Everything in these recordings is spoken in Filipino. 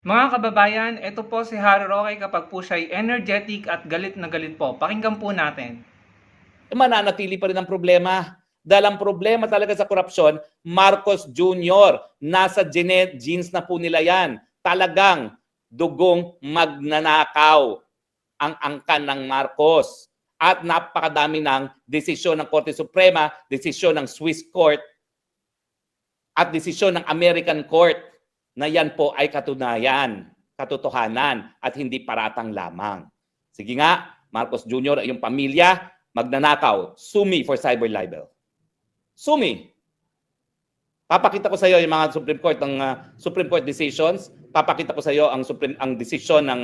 Mga kababayan, ito po si Harry Roque kapag po siya'y energetic at galit na galit po. Pakinggan po natin. Mananatili pa rin ang problema. Dahil ang problema talaga sa korupsyon, Marcos Jr., nasa genes na po nila yan. Talagang dugong magnanakaw ang angkan ng Marcos. At napakadami ng desisyon ng Korte Suprema, desisyon ng Swiss Court, at desisyon ng American Court na yan po ay katunayan, katotohanan, at hindi paratang lamang. Sige nga, Marcos Jr., yung pamilya, magnanakaw, sue me for cyber libel. Sue me. Papakita ko sa iyo yung mga Supreme Court decisions. Papakita ko sa iyo ang desisyon ng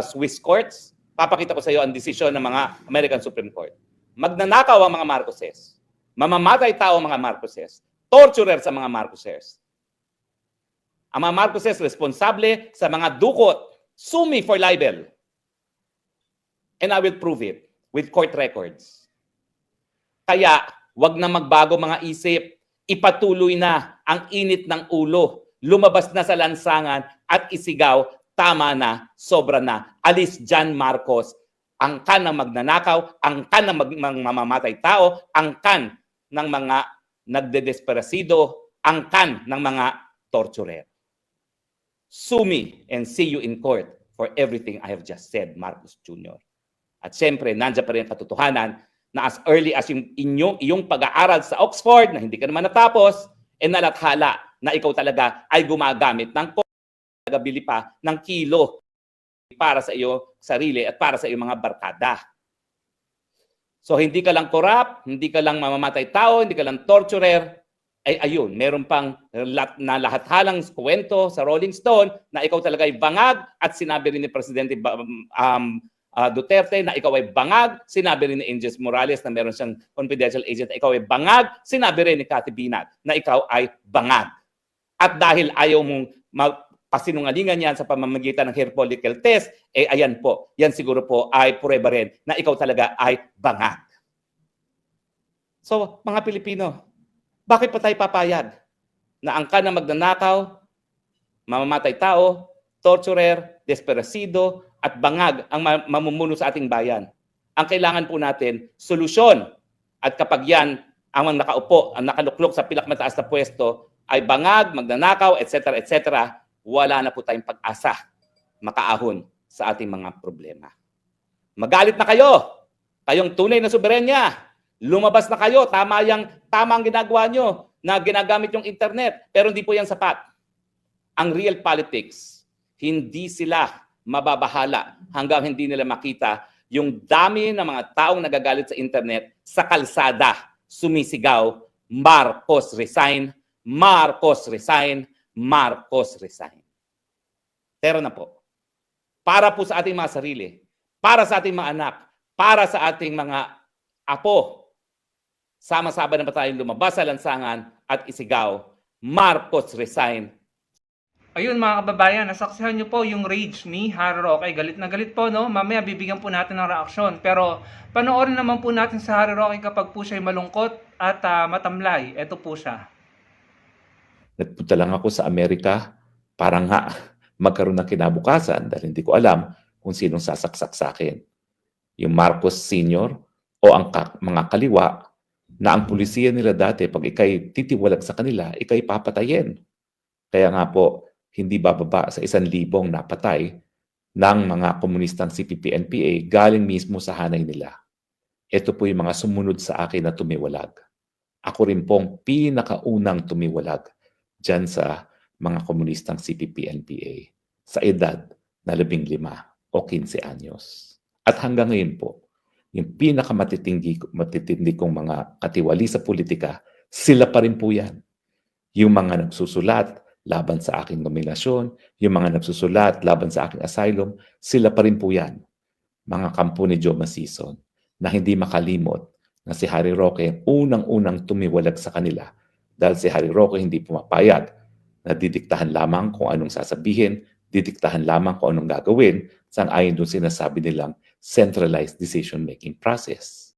Swiss courts. Papakita ko sa iyo ang desisyon ng mga American Supreme Court. Magnanakaw ang mga Marcoses. Mamamatay tao ang mga Marcoses. Torturer sa mga Marcoses. Ang mga Marcoses responsable sa mga dukot. Sue me for libel. And I will prove it with court records. Kaya, wag na magbago mga isip. Ipatuloy na ang init ng ulo. Lumabas na sa lansangan at isigaw, tama na, sobra na. Alis dyan, Marcos. Angkan ng magnanakaw, angkan ng mamamatay tao, angkan ng mga nagdedesperasido, angkan ng mga torturer. Sue me and see you in court for everything I have just said, Marcos Jr. At siyempre, nandiyan pa rin ang katotohanan na as early as yung iyong pag-aaral sa Oxford na hindi ka naman natapos, nalathala na ikaw talaga ay gumagamit ng nagabili pa ng kilo para sa iyo sarili at para sa iyong mga barkada. So hindi ka lang corrupt, hindi ka lang mamamatay tao, hindi ka lang torturer, ay ayun, meron pang nalahathalang kwento sa Rolling Stone na ikaw talaga ay bangag at sinabi rin ni Presidente Duterte na ikaw ay bangag, sinabi rin ni Angels Morales na meron siyang confidential agent na ikaw ay bangag, sinabi rin ni Cathy Binag na ikaw ay bangag. At dahil ayaw mong pasinungalingan yan sa pamamagitan ng hair follicle test, ayan po, yan siguro po ay prueba rin na ikaw talaga ay bangag. So, mga Pilipino, bakit pa tayo papayag na angkan na magnanakaw, mamamatay tao, torturer, desperasido, at bangag ang mamumuno sa ating bayan? Ang kailangan po natin, solusyon. At kapag yan, ang nakaupo, ang nakaluklok sa pinakamataas na pwesto, ay bangag, magnanakaw, etc., etc., wala na po tayong pag-asa makaahon sa ating mga problema. Magalit na kayo! Kayong tunay na soberenya! Lumabas na kayo! Tama ang ginagawa nyo na ginagamit yung internet, pero hindi po yan sapat. Ang real politics, hindi sila mababahala hanggang hindi nila makita yung dami ng mga taong nagagalit sa internet sa kalsada, sumisigaw, Marcos resign, Marcos resign, Marcos resign. Pero na po, para po sa ating mga sarili, para sa ating mga anak, para sa ating mga apo, sama-sama na ba tayong lumabas sa lansangan at isigaw, Marcos resign. Ayun mga kababayan, nasaksihan nyo po yung rage ni Harry Roque. Galit na galit po, no? Mamaya bibigyan po natin ng reaksyon. Pero panoorin naman po natin sa Harry Roque kapag po siya'y malungkot at matamlay. Ito po siya. Nagpunta lang ako sa Amerika para nga magkaroon ng kinabukasan dahil hindi ko alam kung sinong sasaksak sa akin. Yung Marcos Sr. o ang mga kaliwa na ang pulisiya nila dati pag ikay titiwalag sa kanila, ikay papatayin. Kaya nga po, hindi bababa sa 1,000 napatay ng mga komunistang CPP-NPA galing mismo sa hanay nila. Ito po yung mga sumunod sa akin na tumiwalag. Ako rin pong pinakaunang tumiwalag dyan sa mga komunistang CPP-NPA sa edad na 15 o 15 anyos. At hanggang ngayon po, yung pinakamatitindi kong mga katiwali sa politika, sila pa rin po yan. Yung mga nagsusulat laban sa aking nominasyon, yung mga nagsusulat laban sa aking asylum, sila pa rin po yan. Mga kampo ni Joe Masison na hindi makalimot na si Harry Roque unang-unang tumiwalag sa kanila dahil si Harry Roque hindi pumapayag na didiktahan lamang kung anong sasabihin, didiktahan lamang kung anong gagawin sang-ayon doon sinasabi nilang centralized decision-making process.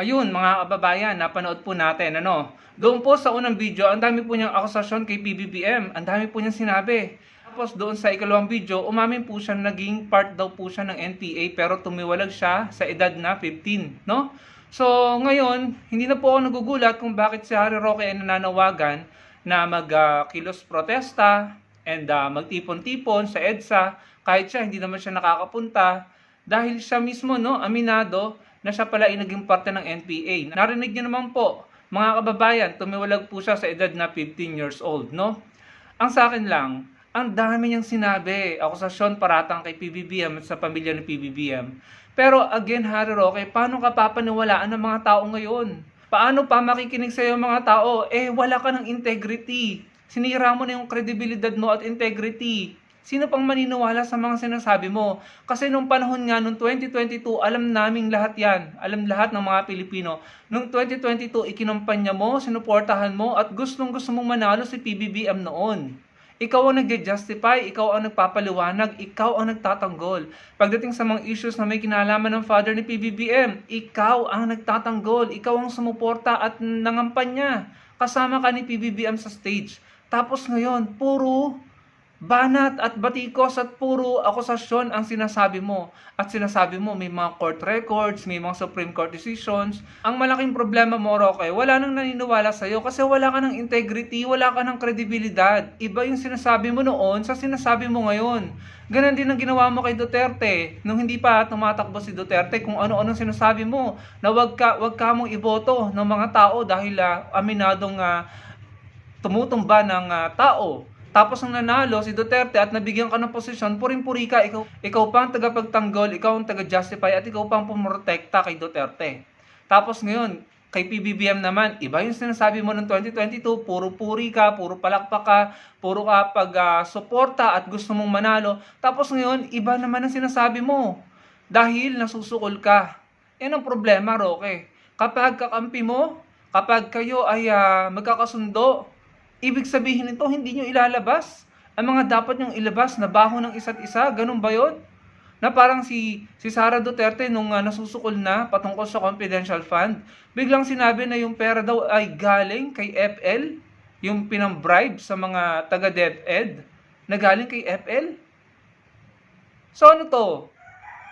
Ayun mga kababayan, napanood po natin, ano? Doon po sa unang video, ang dami po niyang akusasyon kay PBBM. Ang dami po niyang sinabi. Tapos doon sa ikalawang video, umamin po siya naging part daw po siya ng NPA pero tumiwalag siya sa edad na 15, no? So ngayon, hindi na po ako nagugulat kung bakit si Harry Roque ay nananawagan na magkilos protesta and magtipon-tipon sa EDSA kahit siya hindi naman siya nakakapunta dahil siya mismo no aminado na siya pala ay naging parte ng NPA. Narinig niyo naman po, mga kababayan, tumiwalag po siya sa edad na 15 years old, no? Ang sa akin lang, ang dami niyang sinabi, akusasyon paratang kay PBBM at sa pamilya ni PBBM. Pero again, Harry Roque, paano ka papaniwalaan ng mga tao ngayon? Paano pa makikinig sa iyo mga tao? Wala ka ng integrity. Sinira mo na yung kredibilidad mo at integrity. Sino pang maniniwala sa mga sinasabi mo? Kasi nung panahon nga, nung 2022, alam naming lahat yan. Alam lahat ng mga Pilipino. Nung 2022, ikinampanya mo, sinuportahan mo, at gustong-gusto mong manalo si PBBM noon. Ikaw ang nag-justify, ikaw ang nagpapaliwanag, ikaw ang nagtatanggol. Pagdating sa mga issues na may kinalaman ng father ni PBBM, ikaw ang nagtatanggol, ikaw ang sumuporta at nangampanya. Kasama ka ni PBBM sa stage. Tapos ngayon, puro banat at batikos at puro akusasyon ang sinasabi mo. At sinasabi mo may mga court records, may mga Supreme Court decisions. Ang malaking problema mo, Roque, wala nang naniniwala sa'yo kasi wala ka ng integrity, wala ka ng kredibilidad. Iba yung sinasabi mo noon sa sinasabi mo ngayon. Ganon din ang ginawa mo kay Duterte. Nung hindi pa tumatakbo si Duterte, kung ano-ano sinasabi mo na wag ka mong iboto ng mga tao dahil aminadong tumutumba ng tao. Tapos ang nanalo si Duterte at nabigyan ka ng posisyon, puring-puri ka, ikaw pa ang tagapagtanggol, ikaw ang taga-justify at ikaw pa ang pumotekta kay Duterte. Tapos ngayon, kay PBBM naman, iba yung sinasabi mo ng 2022, puro puri ka, puro palakpak ka, puro ka pag-suporta at gusto mong manalo. Tapos ngayon, iba naman ang sinasabi mo dahil nasusukol ka. Yan ang problema, Roque. Kapag kakampi mo, kapag kayo ay magkakasundo, ibig sabihin nito, hindi nyo ilalabas ang mga dapat nyong ilabas na baho ng isa't isa. Ganun ba yun? Na parang si Sara Duterte nung nasusukol na patungkol sa confidential fund, biglang sinabi na yung pera daw ay galing kay FL, yung pinambribe sa mga taga-DepEd, na galing kay FL. So ano to?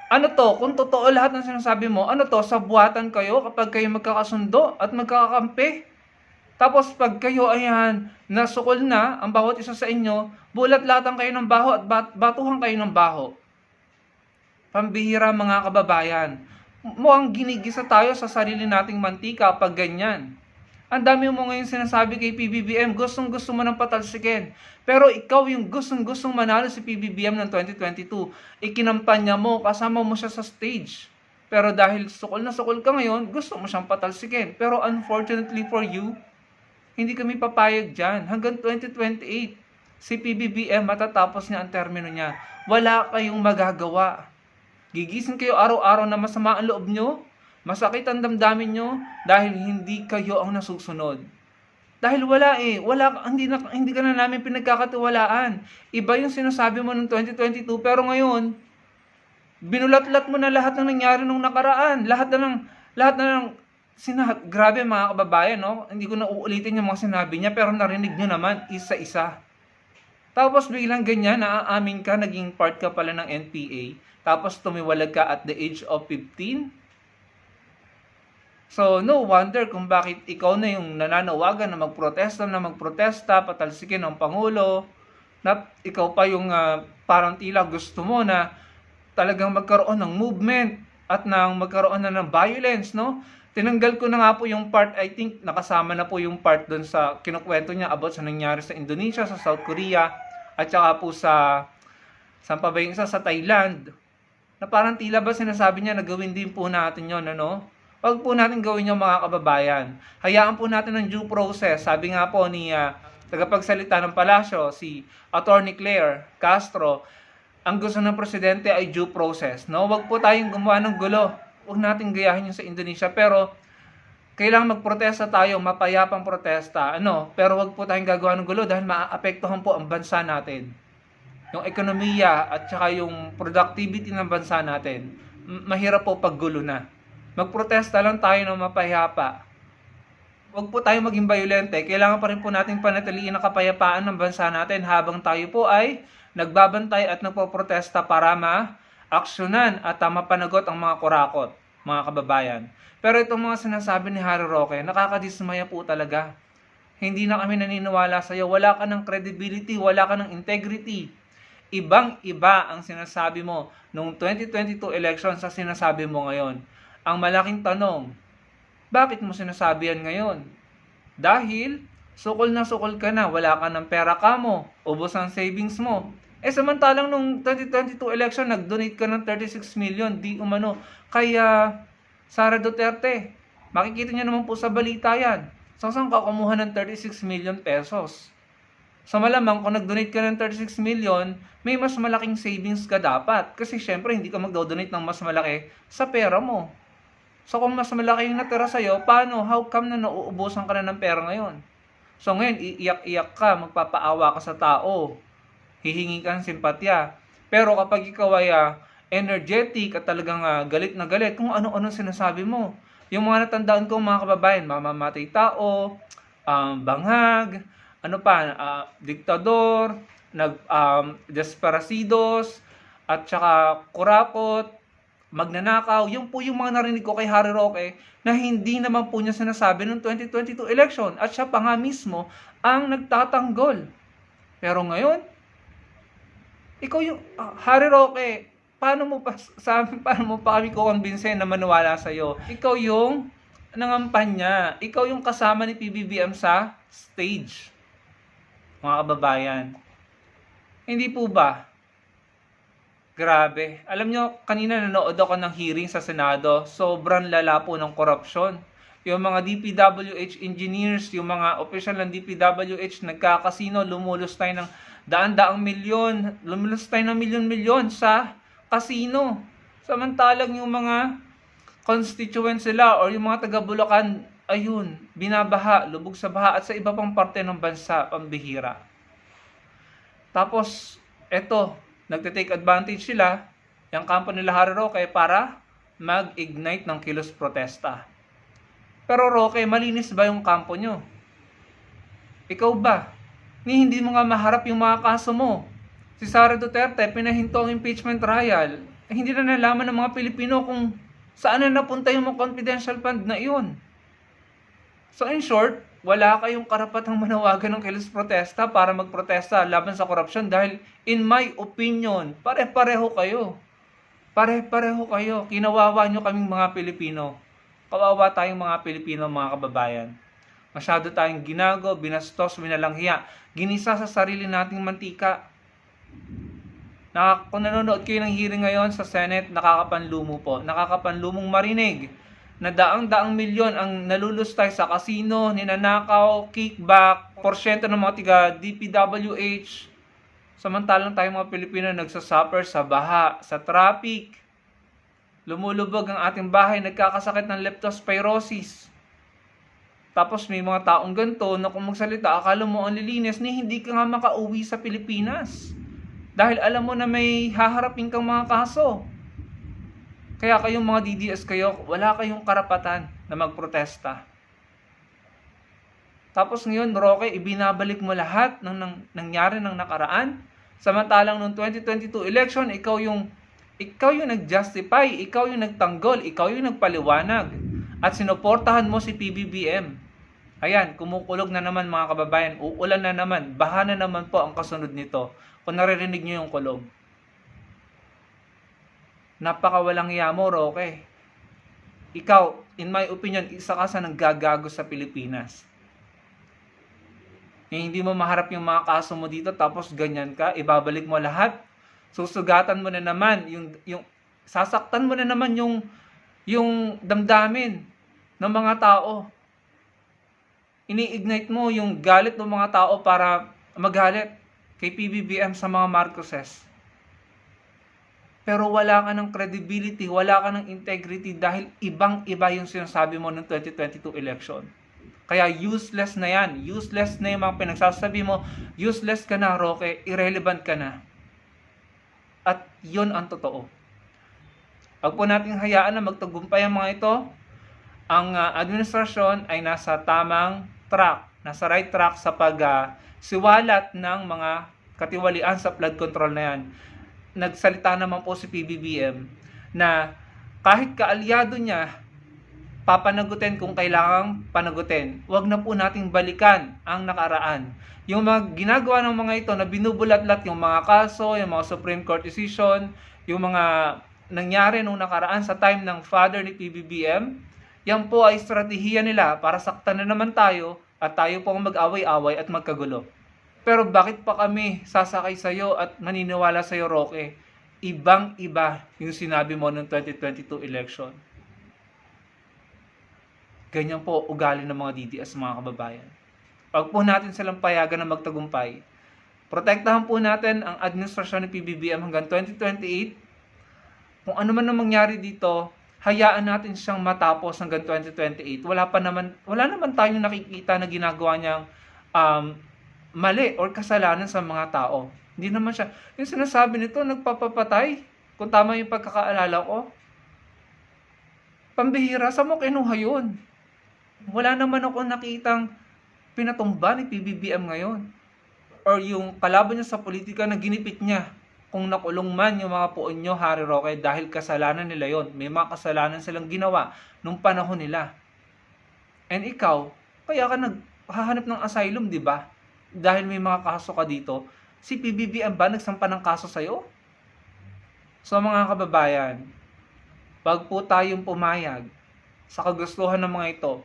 Ano to? Kung totoo lahat ng sinasabi mo, ano to? Sabuatan kayo kapag kayo magkakasundo at magkakakampi? Tapos pag kayo ayan, nasukol na ang bawat isa sa inyo, bulat-latan kayo ng baho at batuhan kayo ng baho. Pambihira mga kababayan. Mukhang ginigisa tayo sa sarili nating mantika pag ganyan. Ang dami mo ngayon sinasabi kay PBBM, gustong-gusto mo ng patalsikin. Pero ikaw yung gustong-gustong manalo si PBBM ng 2022. Ikinampanya mo, kasama mo siya sa stage. Pero dahil sukol na sukol ka ngayon, gusto mo siyang patalsikin. Pero unfortunately for you, hindi kami papayag dyan. Hanggang 2028, si PBBM matatapos niya ang termino niya. Wala kayong magagawa. Gigising kayo araw-araw na masama ang loob nyo, masakit ang damdamin nyo, dahil hindi kayo ang nasusunod. Dahil hindi ka na namin pinagkakatiwalaan. Iba yung sinasabi mo noong 2022, pero ngayon, binulat-lat mo na lahat ng nangyari nung nakaraan. Lahat na ng grabe mga kababayan, no? Hindi ko na uulitin yung mga sinabi niya, pero narinig nyo naman isa-isa. Tapos biglang ganyan, naaamin ka, naging part ka pala ng NPA. Tapos tumiwalag ka at the age of 15. So no wonder kung bakit ikaw na yung nananawagan na magprotesta, patalsikin ng Pangulo. Na ikaw pa yung parang tila gusto mo na talagang magkaroon ng movement at magkaroon na ng violence, no? Tinanggal ko na nga po yung part, I think nakasama na po yung part doon sa kinukwento niya about sa nangyari sa Indonesia, sa South Korea, at saka po sa saan pa ba yung isa, sa Thailand. Na parang tila ba sinasabi niya na gawin din po natin yon, ano? Wag po natin gawin yung mga kababayan. Hayaan po natin ng due process. Sabi nga po ni tagapagsalita ng Palasyo, si Attorney Claire Castro, ang gusto ng presidente ay due process. No? Wag po tayong gumawa ng gulo. Huwag natin gayahin yung sa Indonesia. Pero, kailangan magprotesta tayo, mapayapang protesta. Pero wag po tayong gagawa ng gulo dahil maaapektuhan po ang bansa natin. Yung ekonomiya at saka yung productivity ng bansa natin. Mahirap po pag gulo na. Magprotesta lang tayo ng mapayapa. Huwag po tayo maging bayolente. Kailangan pa rin po natin panatiliin ang kapayapaan ng bansa natin habang tayo po ay nagbabantay at nagpoprotesta para ma-aksyonan at mapanagot ang mga kurakot, mga kababayan. Pero itong mga sinasabi ni Harry Roque, nakakadismaya po talaga. Hindi na kami naniniwala sa iyo. Wala ka ng credibility, wala ka ng integrity. Ibang-iba ang sinasabi mo nung 2022 election sa sinasabi mo ngayon. Ang malaking tanong, bakit mo sinasabi yan ngayon? Dahil sukol na sukol ka na, wala ka ng pera ka mo, ubos ang savings mo. Samantalang nung 2022 election, nag-donate ka ng 36 million, di umano, kaya Sara Duterte. Makikita niyo naman po sa balita yan. So, saan ka kumuha ng 36 million pesos? So, malamang kung nag-donate ka ng 36 million, may mas malaking savings ka dapat. Kasi syempre, hindi ka mag-donate ng mas malaki sa pera mo. So, kung mas malaki yung natira sa'yo, paano? How come na nauubusan ka na ng pera ngayon? So, ngayon, iiyak-iyak ka, magpapaawa ka sa tao. Hihingi ka ng simpatya. Pero kapag ikaw ay energetic at talagang galit na galit, kung ano-ano sinasabi mo. Yung mga natandaan ko mga kababayan, mamamatay tao, bangag, diktador, desperasidos, at saka kurakot, magnanakaw. Yung po yung mga narinig ko kay Harry Roque na hindi naman po niya sinasabi noong 2022 election. At siya pa nga mismo ang nagtatanggol. Pero ngayon, ikaw yung Harry Roque, paano mo pa kami kukumbinsin na maniwala sa iyo? Ikaw yung nangampanya. Ikaw yung kasama ni PBBM sa stage. Mga kababayan. Hindi po ba? Grabe. Alam nyo, kanina nanood ako ng hearing sa Senado. Sobrang lala po ng korupsyon. Yung mga DPWH engineers, yung mga opisyal ng DPWH nagkakasino, lumulus tayo ng daan-daang milyon, lumulus tayo ng milyon-milyon sa kasino. Samantalang yung mga constituents sila or yung mga taga Bulacan, ayun, binabaha, lubog sa baha at sa iba pang parte ng bansa, pambihira. Tapos, eto, nagte-take advantage sila, yung kampo nila Harry Roque para mag-ignite ng kilos protesta. Pero Roque, malinis ba yung kampo nyo? Ikaw ba? Hindi mo nga maharap yung mga kaso mo. Si Sara Duterte, pinahinto ang impeachment trial. Hindi na nalaman ng mga Pilipino kung saan na napunta yung mga confidential fund na iyon. So in short, wala kayong karapatang manawagan ng kilos protesta para magprotesta laban sa korupsyon dahil in my opinion, pare-pareho kayo. Pare-pareho kayo. Kinawawa nyo kaming mga Pilipino. Kawawa tayong mga Pilipino, mga kababayan. Masyado tayong ginago, binastos, binalanghiya. Ginisa sa sarili nating mantika. Kung nanonood kayo ng hearing ngayon sa Senate, nakakapanlumo po. Nakakapanlumong marinig na daang-daang milyon ang nalulustay sa kasino, ninanakaw, kickback, porsyento ng mga tiga DPWH. Samantalang tayong mga Pilipino nagsasuffer sa baha, sa traffic. Lumulubog ang ating bahay, nagkakasakit ng leptospirosis. Tapos may mga taong ganito na kung magsalita, akala mo ang lilinis, hindi ka nga makauwi sa Pilipinas. Dahil alam mo na may haharapin kang mga kaso. Kaya kayong mga DDS kayo, wala kayong karapatan na magprotesta. Tapos ngayon, Roque, ibinabalik mo lahat ng nangyari ng nakaraan. Samantalang noong 2022 election, ikaw yung nag-justify, ikaw yung nagtanggol, ikaw yung nagpaliwanag. At sinuportahan mo si PBBM. Ayan, kumukulog na naman mga kababayan, uulan na naman, baha na naman po ang kasunod nito. Kung naririnig nyo yung kulog. Napakawalang hiya mo, Roque. Ikaw, in my opinion, isa ka sa nanggagago sa Pilipinas. Hindi mo maharap yung mga kaso mo dito, tapos ganyan ka, ibabalik mo lahat. Susugatan mo na naman, sasaktan mo na naman yung damdamin ng mga tao. Ini-ignite mo yung galit ng mga tao para magalit kay PBBM sa mga Marcoses. Pero wala ka ng credibility, wala ka ng integrity dahil ibang-iba yung sinasabi mo ng 2022 election. Kaya useless na yan. Useless na yung mga pinagsasabi mo. Useless ka na, Roque. Irrelevant ka na. At yun ang totoo. Huwag po nating hayaan na magtagumpay ang mga ito. Ang administrasyon ay nasa tamang track, nasa right track sa pagsiwalat ng mga katiwalian sa flood control na yan. Nagsalita naman po si PBBM na kahit kaalyado niya, papanagutin kung kailangang panagutin. Huwag na po nating balikan ang nakaraan. Yung mga ginagawa ng mga ito na binubulat-lat yung mga kaso, yung mga Supreme Court decision, yung mga nangyari nung nakaraan sa time ng father ni PBBM, yan po ay estratehiya nila para saktan na naman tayo at tayo po ang mag-away-away at magkagulo. Pero bakit pa kami sasakay sa'yo at maniniwala sa'yo, Roque? Ibang-iba yung sinabi mo noong 2022 election. Ganyan po ugali ng mga DDS, mga kababayan. Pag po natin silang payagan na magtagumpay, protektahan po natin ang administrasyon ni PBBM hanggang 2028. Kung ano man ang mangyari dito, hayaan natin siyang matapos hanggang 2028. Wala naman tayong nakikita na ginagawa niyang mali or kasalanan sa mga tao. Hindi naman siya. Yung sinasabi nito, nagpapapatay. Kung tama yung pagkakaalala ko. Pambihira, sa mo kinuha yun? Wala naman ako nakitang pinatumba ni PBBM ngayon. Or yung kalaban niya sa politika na ginipit niya. Kung nakulong man yung mga puon nyo, Harry Roque, dahil kasalanan nila yon. May mga kasalanan silang ginawa nung panahon nila. And ikaw, kaya ka naghahanap ng asylum, di ba? Dahil may mga kaso ka dito. Si PBBM ba nagsampa ng kaso sa'yo? So mga kababayan, wag po tayong pumayag sa kagustuhan ng mga ito.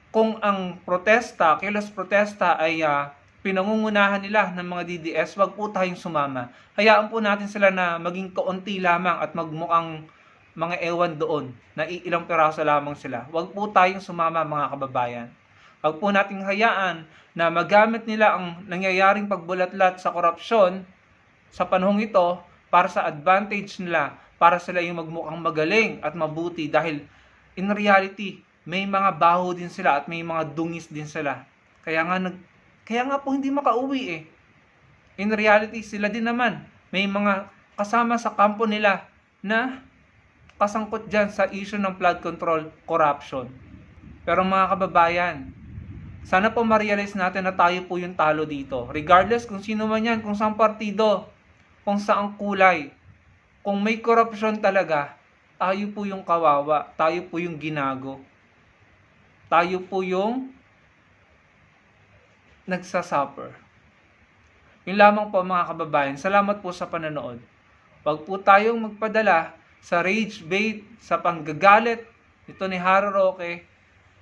Kung ang kilos protesta ay pinangungunahan nila ng mga DDS, wag po tayong sumama. Hayaan po natin sila na maging kaunti lamang at magmukhang mga ewan doon, na ilang piraso lamang sila. Wag po tayong sumama, mga kababayan. Wag po nating hayaan na magamit nila ang nangyayaring pagbulatlat sa korupsyon sa panahong ito para sa advantage nila, para sila yung magmukhang magaling at mabuti, dahil in reality, may mga baho din sila at may mga dungis din sila. Kaya nga po hindi makauwi eh. In reality, sila din naman, may mga kasama sa kampo nila na kasangkot dyan sa issue ng flood control, corruption. Pero mga kababayan, sana po ma-realize natin na tayo po yung talo dito. Regardless kung sino man yan, kung saan partido, kung saan kulay. Kung may corruption talaga, tayo po yung kawawa, tayo po yung ginago. Tayo po yung nagsasuffer. Yun lamang po, mga kababayan. Salamat po sa panonood. Huwag po tayong magpadala sa rage bait, sa panggagalit ito ni Harry Roque.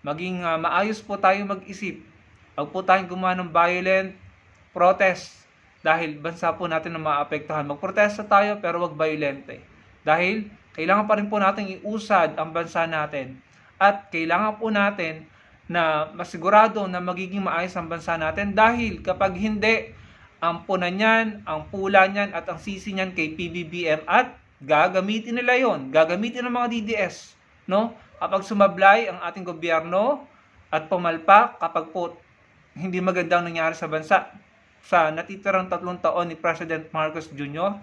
Maging maayos po tayong mag-isip. Huwag po tayong gumawa ng violent protest dahil bansa po natin na maapektuhan. Magprotesta tayo pero huwag violente. Dahil kailangan pa rin po natin iusad ang bansa natin. At kailangan po natin na masigurado na magiging maayos ang bansa natin, dahil kapag hindi, ang punan niyan, ang pula niyan at ang sisi niyan kay PBBM, at gagamitin nila yon, gagamitin ng mga DDS, no? Kapag sumablay ang ating gobyerno at pumalpak, kapag po hindi magandang nangyari sa bansa sa natitirang 3 taon ni President Marcos Jr.,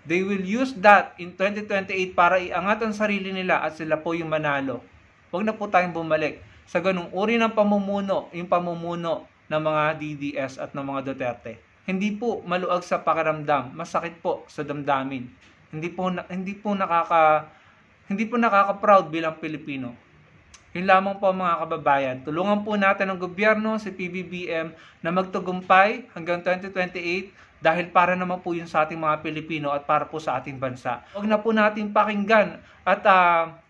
they will use that in 2028 para iangat ang sarili nila at sila po yung manalo. Huwag na po tayong bumalik sa ganung uri ng pamumuno, yung pamumuno ng mga DDS at ng mga Duterte. Hindi po maluag sa pakiramdam, masakit po sa damdamin. Hindi po nakaka-proud bilang Pilipino. Yun lamang po, mga kababayan. Tulungan po natin ang gobyerno, si PBBM, na magtagumpay hanggang 2028 dahil para naman po yun sa ating mga Pilipino at para po sa ating bansa. Huwag na po natin pakinggan at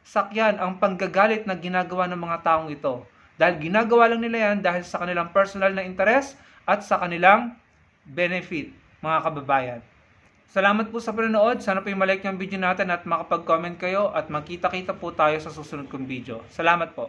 sakyan ang panggagalit na ginagawa ng mga taong ito. Dahil ginagawa lang nila yan dahil sa kanilang personal na interes at sa kanilang benefit, mga kababayan. Salamat po sa panonood. Sana po yung malike yung video natin at makapag-comment kayo at magkita-kita po tayo sa susunod kong video. Salamat po.